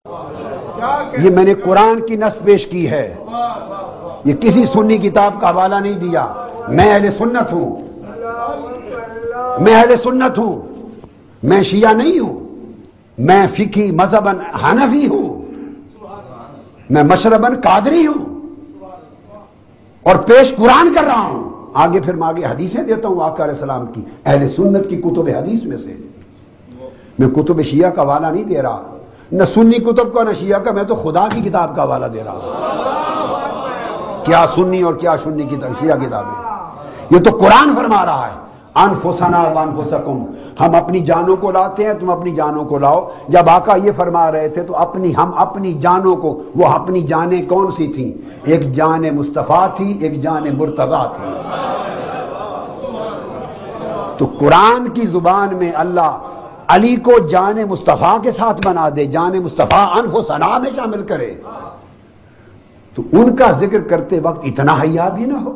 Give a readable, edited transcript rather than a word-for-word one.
یہ میں نے قرآن کی نص پیش کی ہے، یہ کسی سنی کتاب کا حوالہ نہیں دیا۔ میں اہل سنت ہوں، میں اہل سنت ہوں، میں شیعہ نہیں ہوں، میں فقہی مذہباً حنفی ہوں، میں مشرباً قادری ہوں، اور پیش قرآن کر رہا ہوں۔ آگے پھر میں آگے حدیثیں دیتا ہوں آقا علیہ السلام کی، اہل سنت کی کتب حدیث میں سے۔ میں کتب شیعہ کا حوالہ نہیں دے رہا، نہ سنی کتب کا نہ شیعہ کا، میں تو خدا کی کتاب کا حوالہ دے رہا ہوں۔ کیا سنی اور کیا سنی کی شیعہ کتابیں، یہ تو قرآن فرما رہا ہے انفسنا وانفسکم، ہم اپنی جانوں کو لاتے ہیں، تم اپنی جانوں کو لاؤ۔ جب آقا یہ فرما رہے تھے تو ہم اپنی جانوں کو، وہ اپنی جانیں کون سی تھیں؟ ایک جان مصطفیٰ تھی، ایک جان مرتضیٰ تھی۔ تو قرآن کی زبان میں اللہ علی کو جان مصطفیٰ کے ساتھ بنا دے، جان مصطفیٰ انفسنا میں شامل کرے، تو ان کا ذکر کرتے وقت اتنا حیا بھی نہ ہو۔